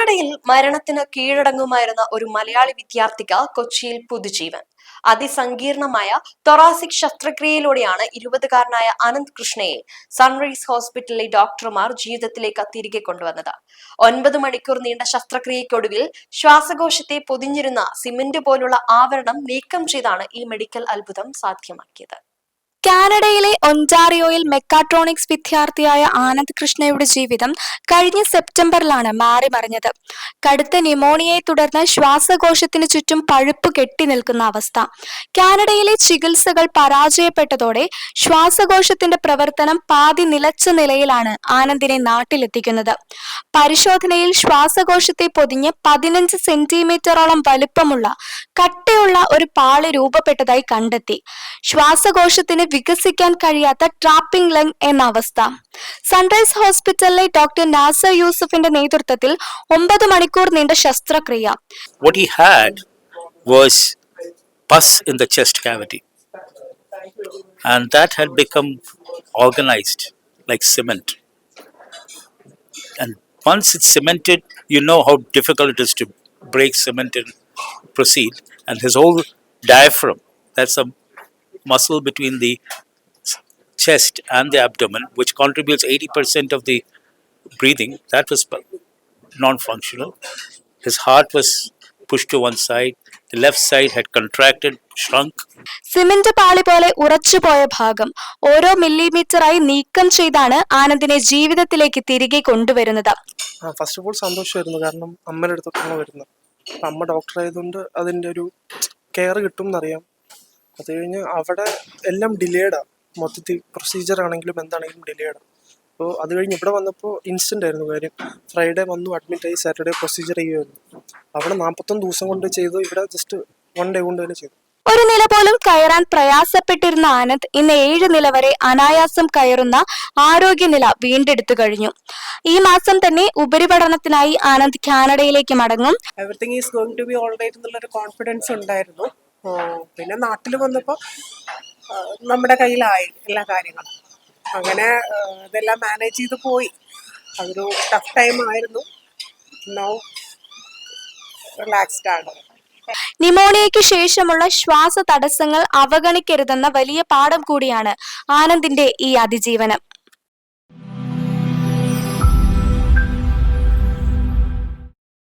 കാനഡയിൽ മരണത്തിന് കീഴടങ്ങുമായിരുന്ന ഒരു മലയാളി വിദ്യാർത്ഥിക്ക് കൊച്ചിയിൽ പുതുജീവൻ. അതിസങ്കീർണമായ തൊറാസിക് ശസ്ത്രക്രിയയിലൂടെയാണ് 20-കാരനായ അനന്ത് കൃഷ്ണയെ സൺറൈസ് ഹോസ്പിറ്റലിലെ ഡോക്ടർമാർ ജീവിതത്തിലേക്ക് തിരികെ കൊണ്ടുവന്നത്. 9 മണിക്കൂർ നീണ്ട ശസ്ത്രക്രിയയ്ക്കൊടുവിൽ ശ്വാസകോശത്തെ പൊതിഞ്ഞിരുന്ന സിമന്റ് പോലുള്ള ആവരണം നീക്കം ചെയ്താണ് ഈ മെഡിക്കൽ അത്ഭുതം സാധ്യമാക്കിയത്. കാനഡയിലെ ഒന്റാറിയോയിൽ മെക്കാട്രോണിക്സ് വിദ്യാർത്ഥിയായ ആനന്ദ് കൃഷ്ണയുടെ ജീവിതം കഴിഞ്ഞ സെപ്റ്റംബറിലാണ് മാറിമറിഞ്ഞത്. കടുത്ത ന്യൂമോണിയയെ തുടർന്ന് ശ്വാസകോശത്തിന് ചുറ്റും പഴുപ്പ് കെട്ടി നിൽക്കുന്ന അവസ്ഥ. കാനഡയിലെ ചികിത്സകൾ പരാജയപ്പെട്ടതോടെ ശ്വാസകോശത്തിന്റെ പ്രവർത്തനം പാതി നിലച്ച നിലയിലാണ് ആനന്ദിനെ നാട്ടിലെത്തിക്കുന്നത്. പരിശോധനയിൽ ശ്വാസകോശത്തെ പൊതിഞ്ഞ് 15 സെന്റിമീറ്ററോളം വലുപ്പമുള്ള കട്ടയുള്ള ഒരു പാളി രൂപപ്പെട്ടതായി കണ്ടെത്തി. ശ്വാസകോശത്തിന് വികസിക്കാൻ കഴിയാത്ത ട്രാപ്പിംഗ് ലങ് എന്ന അവസ്ഥ. സൺറൈസ് ഹോസ്പിറ്റലിലെ ഡോക്ടർ നാസർ യൂസഫിന്റെ നേതൃത്വത്തിൽ 9 മണിക്കൂർ നീണ്ട ശസ്ത്രക്രിയ. What he had was pus in the chest cavity, and that had become organized like cement. And once it's cemented, you know how difficult it is to break cement and proceed. And his whole diaphragm, that's a muscle between the chest and the abdomen, which contributes 80% of the breathing, that was non-functional. His heart was pushed to one side. The left side had contracted, shrunk. Cement പാളി പോലെ ഉറച്ചുപോയ ഭാഗം ഓരോ മില്ലിമീറ്ററായി നീക്കം ചെയ്താണ് ആനന്ദിനെ ജീവിതത്തിലേക്ക് തിരികെ കൊണ്ടുവരുന്നത്. First of all സന്തോഷമായിരുന്നു, കാരണം അമ്മയുടെ അടുത്തൊക്കെയാണ് വരുന്നത്. അമ്മ ഡോക്ടർ ആയതുകൊണ്ട് അതിൻ്റെ ഒരു കെയർ കിട്ടും എന്നറിയാം. അത് കഴിഞ്ഞ് അവിടെ എല്ലാം ഡിലേഡാണ്, മൊത്തത്തിൽ പ്രൊസീജിയർ ആണെങ്കിലും എന്താണെങ്കിലും ഡിലേഡാണ്. അപ്പോൾ അത് കഴിഞ്ഞ് ഇവിടെ വന്നപ്പോൾ ഇൻസ്റ്റൻ്റ് ആയിരുന്നു കാര്യം. ഫ്രൈഡേ വന്നു, അഡ്മിറ്റായി, സാറ്റർഡേ പ്രൊസീജിയർ ചെയ്യുമായിരുന്നു. അവിടെ 41 ദിവസം കൊണ്ട് ചെയ്തു, ഇവിടെ ജസ്റ്റ് 1 ഡേ കൊണ്ട് തന്നെ ചെയ്തു. ഒരു നില പോലും കയറാൻ പ്രയാസപ്പെട്ടിരുന്ന ആനന്ദ് ഇന്ന് 7 നില വരെ അനായാസം കയറുന്ന ആരോഗ്യനില വീണ്ടെടുത്തു കഴിഞ്ഞു. ഈ മാസം തന്നെ ഉപരിപഠനത്തിനായി ആനന്ദ് കാനഡയിലേക്ക് മടങ്ങും. Everything is going to be all right എന്നുള്ളൊരു കോൺഫിഡൻസ് ഉണ്ടായിരുന്നു. പിന്നെ നാട്ടിൽ വന്നപ്പോൾ നമ്മുടെ കയ്യിലായി എല്ലാ കാര്യങ്ങളും. അങ്ങനെ ഇതെല്ലാം മാനേജ് ചെയ്ത് പോയി. അതൊരു ടഫ് ടൈം ആയിരുന്നു. നൗ റിലാക്സ്ഡ് ആണ്. ന്യൂമോണിയയ്ക്ക് ശേഷമുള്ള ശ്വാസ തടസ്സങ്ങൾ അവഗണിക്കരുതെന്ന വലിയ പാഠം കൂടിയാണ് ആനന്ദിന്റെ ഈ അതിജീവനം.